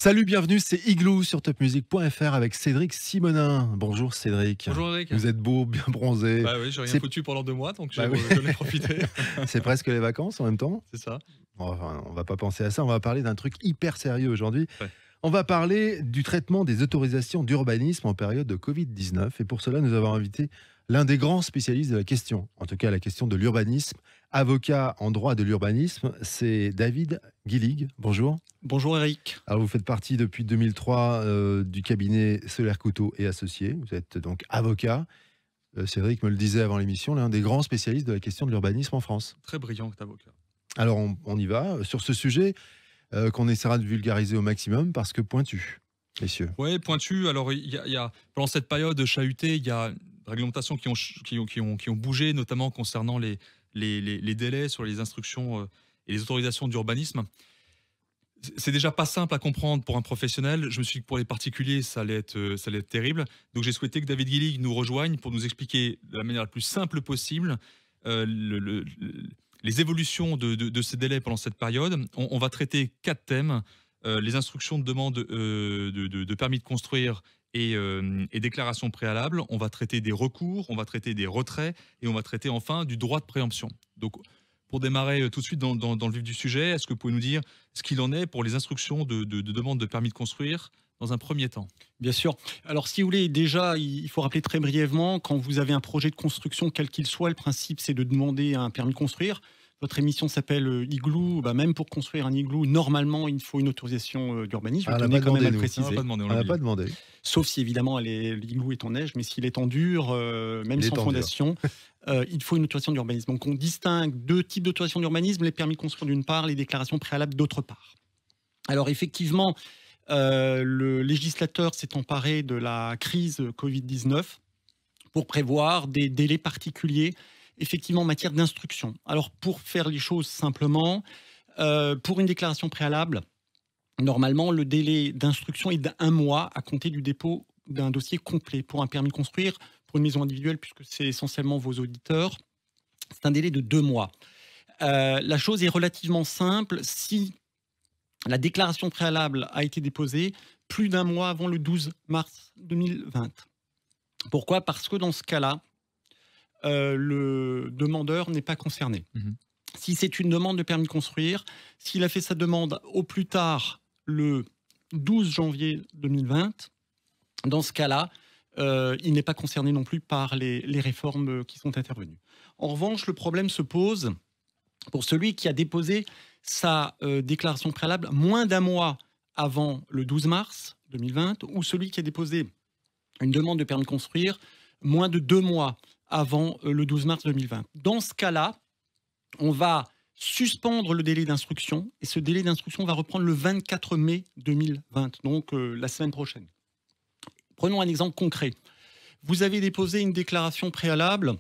Salut, bienvenue, c'est Igloo sur topmusic.fr avec Cédric Simonin. Bonjour Cédric. Bonjour Eric. Vous êtes beau, bien bronzé. Bah oui, j'ai rien C'est foutu pendant 2 mois, donc Bah oui. je l'ai profité. c'est presque les vacances en même temps. C'est ça. Enfin, on va pas penser à ça, on va parler d'un truc hyper sérieux aujourd'hui. Ouais. On va parler du traitement des autorisations d'urbanisme en période de Covid-19 et pour cela nous avons invité l'un des grands spécialistes de la question, en tout cas la question de l'urbanisme, avocat en droit de l'urbanisme, c'est David Guilig. Bonjour. Bonjour Eric. Alors vous faites partie depuis 2003 du cabinet Solaire Couteau et Associés. Vous êtes donc avocat. Cédric me le disait avant l'émission, l'un des grands spécialistes de la question de l'urbanisme en France. Très brillant que avocat. Alors on y va sur ce sujet qu'on essaiera de vulgariser au maximum parce que pointu, messieurs. Oui, pointu. Alors, il y a, pendant cette période chahutée, il y a des réglementations qui ont bougé, notamment concernant les délais sur les instructions et les autorisations d'urbanisme. C'est déjà pas simple à comprendre pour un professionnel. Je me suis dit que pour les particuliers, ça allait être terrible. Donc, j'ai souhaité que David Guilig nous rejoigne pour nous expliquer de la manière la plus simple possible les évolutions de ces délais pendant cette période. On va traiter 4 thèmes. Les instructions de demande de permis de construire et déclaration préalable. On va traiter des recours, on va traiter des retraits et on va traiter enfin du droit de préemption. Donc, pour démarrer tout de suite dans le vif du sujet, est-ce que vous pouvez nous dire ce qu'il en est pour les instructions de demande de permis de construire dans un premier temps? Bien sûr. Alors si vous voulez, déjà, il faut rappeler très brièvement, quand vous avez un projet de construction, quel qu'il soit, le principe c'est de demander un permis de construire. Votre émission s'appelle Igloo. Même pour construire un igloo, normalement, il faut une autorisation d'urbanisme. Ah, Je on tenais n'a pas quand même à demandé, le nous. préciser. On n'a pas demandé, On n'a pas demandé. Sauf si évidemment l'igloo est en neige, mais s'il est en dur, même Il est sans en fondation, il faut une autorisation d'urbanisme. Donc on distingue 2 types d'autorisation d'urbanisme, les permis de construire d'une part, les déclarations préalables d'autre part. Alors effectivement, le législateur s'est emparé de la crise Covid-19 pour prévoir des délais particuliers, effectivement en matière d'instruction. Alors pour faire les choses simplement, pour une déclaration préalable, normalement, le délai d'instruction est d'1 mois à compter du dépôt d'un dossier complet. Pour un permis de construire, pour une maison individuelle, puisque c'est essentiellement vos auditeurs, c'est un délai de 2 mois. La chose est relativement simple. Si la déclaration préalable a été déposée plus d'1 mois avant le 12 mars 2020. Pourquoi ? Parce que dans ce cas-là, le demandeur n'est pas concerné. Si c'est une demande de permis de construire, s'il a fait sa demande au plus tard le 12 janvier 2020, dans ce cas-là, il n'est pas concerné non plus par les réformes qui sont intervenues. En revanche, le problème se pose pour celui qui a déposé sa déclaration préalable moins d'1 mois avant le 12 mars 2020 ou celui qui a déposé une demande de permis de construire moins de 2 mois avant le 12 mars 2020. Dans ce cas-là, on va suspendre le délai d'instruction et ce délai d'instruction va reprendre le 24 mai 2020, donc la semaine prochaine. Prenons un exemple concret. Vous avez déposé une déclaration préalable,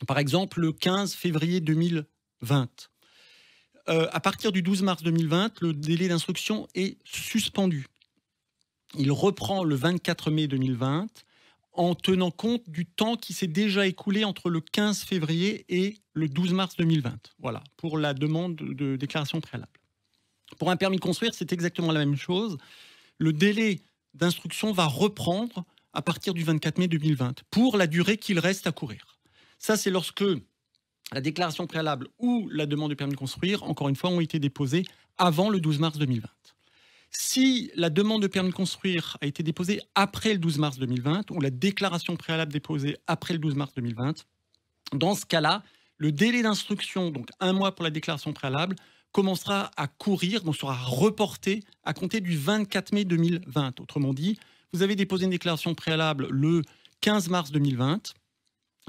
par exemple le 15 février 2020. À partir du 12 mars 2020, le délai d'instruction est suspendu. Il reprend le 24 mai 2020 en tenant compte du temps qui s'est déjà écoulé entre le 15 février et le 12 mars 2020. Voilà, pour la demande de déclaration préalable. Pour un permis de construire, c'est exactement la même chose. Le délai d'instruction va reprendre à partir du 24 mai 2020 pour la durée qu'il reste à courir. Ça, c'est lorsque la déclaration préalable ou la demande de permis de construire, encore une fois, ont été déposées avant le 12 mars 2020. Si la demande de permis de construire a été déposée après le 12 mars 2020 ou la déclaration préalable déposée après le 12 mars 2020, dans ce cas-là, le délai d'instruction, donc 1 mois pour la déclaration préalable, commencera à courir, donc sera reporté à compter du 24 mai 2020. Autrement dit, vous avez déposé une déclaration préalable le 15 mars 2020.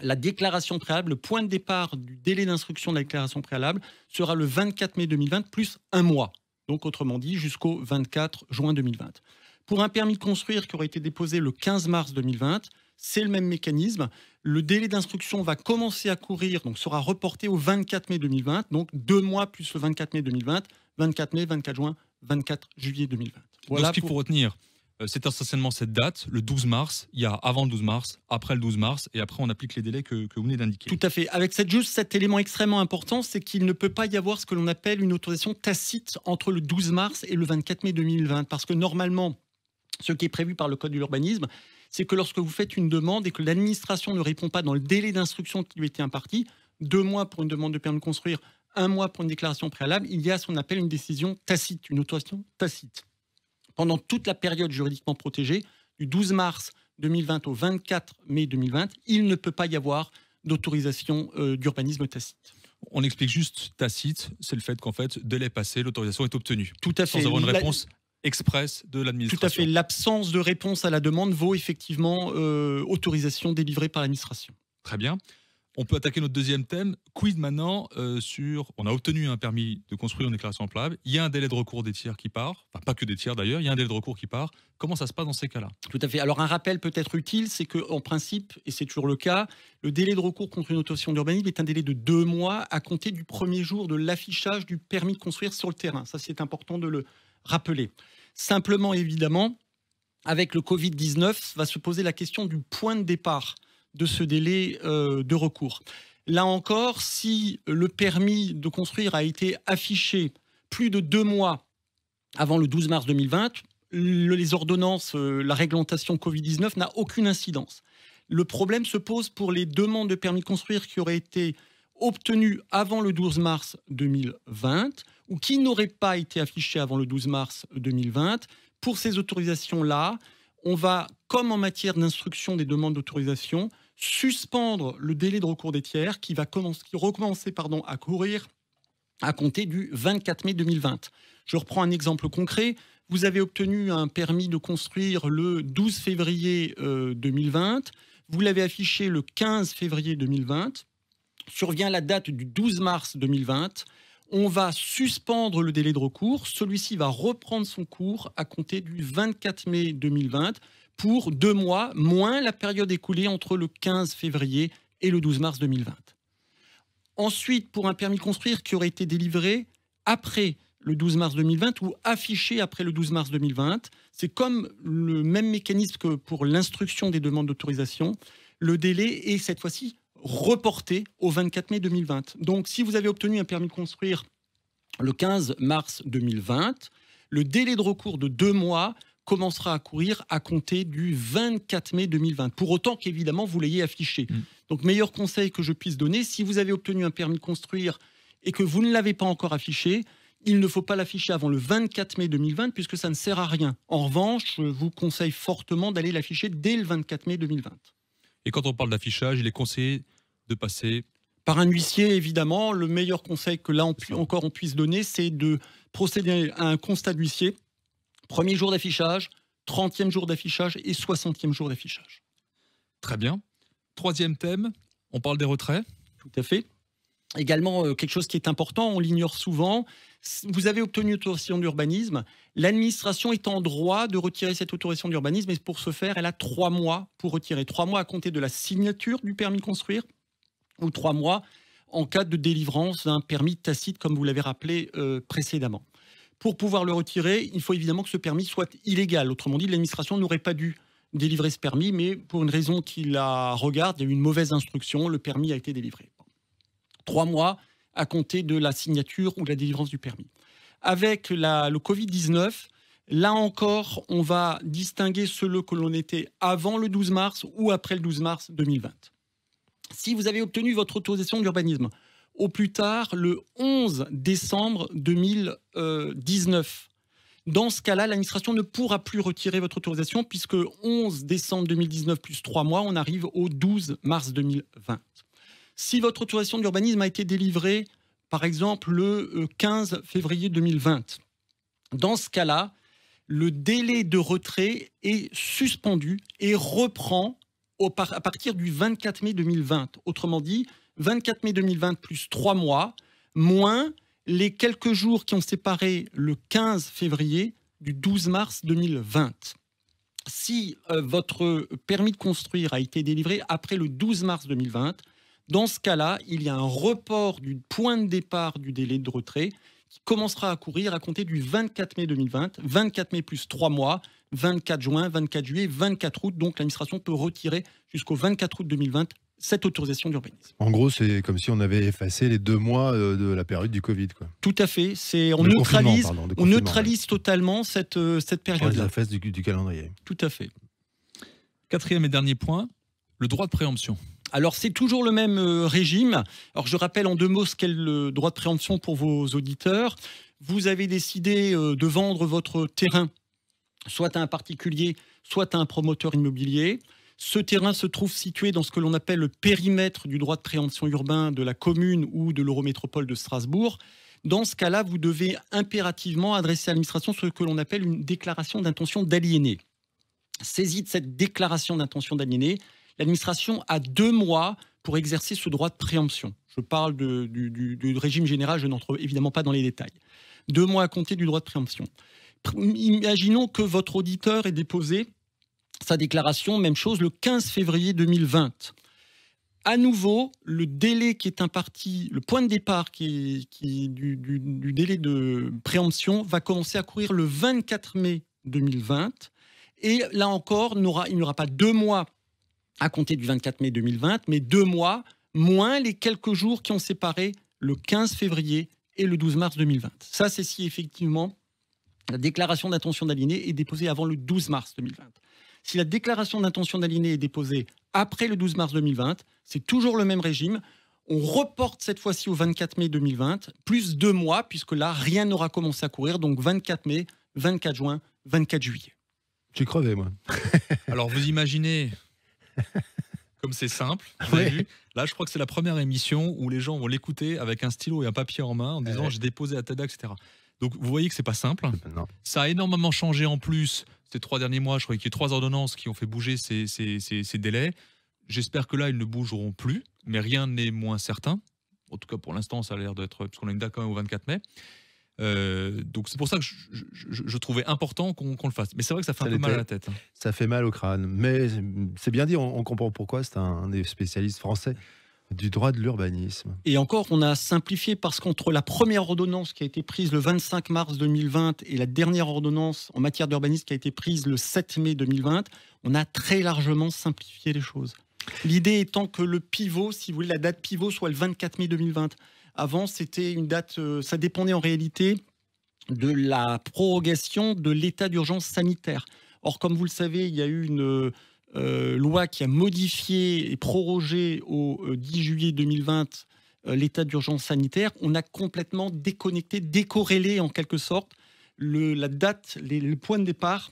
La déclaration préalable, le point de départ du délai d'instruction de la déclaration préalable sera le 24 mai 2020 plus 1 mois. Donc, autrement dit, jusqu'au 24 juin 2020. Pour un permis de construire qui aurait été déposé le 15 mars 2020, c'est le même mécanisme. Le délai d'instruction va commencer à courir, donc sera reporté au 24 mai 2020, donc 2 mois plus le 24 mai 2020, 24 mai, 24 juin, 24 juillet 2020. Voilà. Donc, ce qu'il faut retenir, C'est essentiellement cette date, le 12 mars. Il y a avant le 12 mars, après le 12 mars, et après on applique les délais que vous venez d'indiquer. Tout à fait. Avec cet élément extrêmement important, c'est qu'il ne peut pas y avoir ce que l'on appelle une autorisation tacite entre le 12 mars et le 24 mai 2020. Parce que normalement, ce qui est prévu par le Code de l'urbanisme, c'est que lorsque vous faites une demande et que l'administration ne répond pas dans le délai d'instruction qui lui a été imparti, 2 mois pour une demande de permis de construire, 1 mois pour une déclaration préalable, il y a ce qu'on appelle une décision tacite, une autorisation tacite. Pendant toute la période juridiquement protégée, du 12 mars 2020 au 24 mai 2020, il ne peut pas y avoir d'autorisation d'urbanisme tacite. On explique juste tacite, c'est le fait qu'en fait, délai passé, l'autorisation est obtenue. Tout à fait. Sans avoir une réponse express de l'administration. Tout à fait. L'absence de réponse à la demande vaut effectivement autorisation délivrée par l'administration. Très bien. On peut attaquer notre deuxième thème. Quid maintenant sur... On a obtenu un permis de construire une déclaration préalable. Il y a un délai de recours des tiers qui part. Enfin, pas que des tiers d'ailleurs. Il y a un délai de recours qui part. Comment ça se passe dans ces cas-là? Tout à fait. Alors, un rappel peut être utile, c'est qu'en principe, et c'est toujours le cas, le délai de recours contre une autorisation d'urbanisme est un délai de 2 mois à compter du premier jour de l'affichage du permis de construire sur le terrain. Ça, c'est important de le rappeler. Simplement, évidemment, avec le Covid-19, va se poser la question du point de départ de ce délai de recours. Là encore, si le permis de construire a été affiché plus de 2 mois avant le 12 mars 2020, les ordonnances, la réglementation Covid-19 n'a aucune incidence. Le problème se pose pour les demandes de permis de construire qui auraient été obtenues avant le 12 mars 2020 ou qui n'auraient pas été affichées avant le 12 mars 2020. Pour ces autorisations-là, on va, comme en matière d'instruction des demandes d'autorisation, suspendre le délai de recours des tiers qui va recommencer à courir à compter du 24 mai 2020. Je reprends un exemple concret. Vous avez obtenu un permis de construire le 12 février 2020. Vous l'avez affiché le 15 février 2020. Survient la date du 12 mars 2020. On va suspendre le délai de recours. Celui-ci va reprendre son cours à compter du 24 mai 2020 pour 2 mois, moins la période écoulée entre le 15 février et le 12 mars 2020. Ensuite, pour un permis de construire qui aurait été délivré après le 12 mars 2020 ou affiché après le 12 mars 2020, c'est comme le même mécanisme que pour l'instruction des demandes d'autorisation. Le délai est cette fois-ci reporté au 24 mai 2020. Donc, si vous avez obtenu un permis de construire le 15 mars 2020, le délai de recours de 2 mois commencera à courir à compter du 24 mai 2020, pour autant qu'évidemment vous l'ayez affiché. Donc, meilleur conseil que je puisse donner, si vous avez obtenu un permis de construire et que vous ne l'avez pas encore affiché, il ne faut pas l'afficher avant le 24 mai 2020 puisque ça ne sert à rien. En revanche, je vous conseille fortement d'aller l'afficher dès le 24 mai 2020. Et quand on parle d'affichage, il est conseillé de passer... Par un huissier, évidemment. Le meilleur conseil que là encore on puisse donner, c'est de procéder à un constat d'huissier. Premier jour d'affichage, 30e jour d'affichage et 60e jour d'affichage. Très bien. Troisième thème, on parle des retraits. Tout à fait. Également, quelque chose qui est important, on l'ignore souvent. Vous avez obtenu une autorisation d'urbanisme. L'administration est en droit de retirer cette autorisation d'urbanisme et pour ce faire, elle a 3 mois pour retirer. 3 mois à compter de la signature du permis de construire ou 3 mois en cas de délivrance d'un permis tacite, comme vous l'avez rappelé précédemment. Pour pouvoir le retirer, il faut évidemment que ce permis soit illégal. Autrement dit, l'administration n'aurait pas dû délivrer ce permis, mais pour une raison qui la regarde, il y a eu une mauvaise instruction, le permis a été délivré. 3 mois à compter de la signature ou de la délivrance du permis. Avec le Covid-19, là encore, on va distinguer ceux que l'on était avant le 12 mars ou après le 12 mars 2020. Si vous avez obtenu votre autorisation d'urbanisme au plus tard le 11 décembre 2019, dans ce cas-là, l'administration ne pourra plus retirer votre autorisation puisque 11 décembre 2019 plus 3 mois, on arrive au 12 mars 2020. Si votre autorisation d'urbanisme a été délivrée, par exemple, le 15 février 2020, dans ce cas-là, le délai de retrait est suspendu et reprend à partir du 24 mai 2020. Autrement dit, 24 mai 2020 plus 3 mois, moins les quelques jours qui ont séparé le 15 février du 12 mars 2020. Si votre permis de construire a été délivré après le 12 mars 2020, dans ce cas-là, il y a un report du point de départ du délai de retrait qui commencera à courir à compter du 24 mai 2020, 24 mai plus 3 mois, 24 juin, 24 juillet, 24 août. Donc l'administration peut retirer jusqu'au 24 août 2020 cette autorisation d'urbanisme. En gros, c'est comme si on avait effacé les 2 mois de la période du Covid, quoi. Tout à fait. On De neutralise, confinement, pardon, de on confinement, neutralise totalement cette On période-là. les efface du calendrier. Tout à fait. Quatrième et dernier point, le droit de préemption. Alors, c'est toujours le même régime. Alors, je rappelle en 2 mots ce qu'est le droit de préemption pour vos auditeurs. Vous avez décidé de vendre votre terrain, soit à un particulier, soit à un promoteur immobilier. Ce terrain se trouve situé dans ce que l'on appelle le périmètre du droit de préemption urbain de la commune ou de l'Eurométropole de Strasbourg. Dans ce cas-là, vous devez impérativement adresser à l'administration ce que l'on appelle une déclaration d'intention d'aliéner. Saisie de cette déclaration d'intention d'aliéner, l'administration a 2 mois pour exercer ce droit de préemption. Je parle du régime général, je n'entre évidemment pas dans les détails. 2 mois à compter du droit de préemption. Imaginons que votre auditeur ait déposé sa déclaration, même chose, le 15 février 2020. À nouveau, le délai qui est imparti, le point de départ du délai de préemption va commencer à courir le 24 mai 2020. Et là encore, il n'y aura pas 2 mois à compter du 24 mai 2020, mais 2 mois moins les quelques jours qui ont séparé le 15 février et le 12 mars 2020. Ça, c'est si effectivement la déclaration d'intention d'aliéner est déposée avant le 12 mars 2020. Si la déclaration d'intention d'aliéner est déposée après le 12 mars 2020, c'est toujours le même régime. On reporte cette fois-ci au 24 mai 2020, plus 2 mois, puisque là, rien n'aura commencé à courir. Donc 24 mai, 24 juin, 24 juillet. J'ai crevé, moi. Alors, vous imaginez comme c'est simple. Vous avez vu, là, je crois que c'est la première émission où les gens vont l'écouter avec un stylo et un papier en main en disant j'ai déposé à TEDx, etc. Donc, vous voyez que c'est pas simple. Non. Ça a énormément changé en plus ces 3 derniers mois. Je crois qu'il y a 3 ordonnances qui ont fait bouger ces délais. J'espère que là, ils ne bougeront plus, mais rien n'est moins certain. En tout cas, pour l'instant, ça a l'air d'être, parce qu'on a une date quand même au 24 mai. Donc c'est pour ça que je trouvais important qu'on le fasse. Mais c'est vrai que ça fait un peu mal à la tête. Ça fait mal au crâne. Mais c'est bien dit, on comprend pourquoi. C'est un des spécialistes français du droit de l'urbanisme. Et encore, on a simplifié parce qu'entre la première ordonnance qui a été prise le 25 mars 2020 et la dernière ordonnance en matière d'urbanisme qui a été prise le 7 mai 2020, on a très largement simplifié les choses. L'idée étant que le pivot, si vous voulez, la date pivot soit le 24 mai 2020. Avant, c'était une date, ça dépendait en réalité de la prorogation de l'état d'urgence sanitaire. Or, comme vous le savez, il y a eu une loi qui a modifié et prorogé au 10 juillet 2020 l'état d'urgence sanitaire. On a complètement déconnecté, décorrélé en quelque sorte la date, le point de départ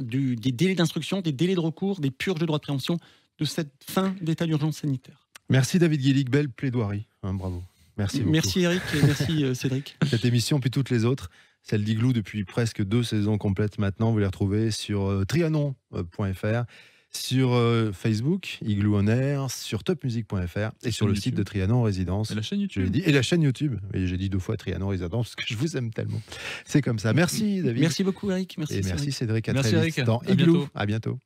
des délais d'instruction, des délais de recours, des purges de droit de préemption de cette fin d'état d'urgence sanitaire. Merci David Guilic, belle plaidoirie. Bravo. Merci beaucoup. Merci Eric et merci Cédric. Cette émission, puis toutes les autres, celle d'Igloo depuis presque 2 saisons complètes maintenant, vous les retrouvez sur trianon.fr, sur Facebook, Igloo On Air, sur topmusic.fr et sur le YouTube. site de Trianon Résidence. Et la chaîne Je l'ai YouTube. dit. Et la chaîne YouTube. Et j'ai dit 2 fois Trianon Résidence parce que je vous aime tellement. C'est comme ça. Merci David. Merci beaucoup Eric. Merci et merci Cédric. À Merci, très vite Eric. dans À Igloo. bientôt. À bientôt.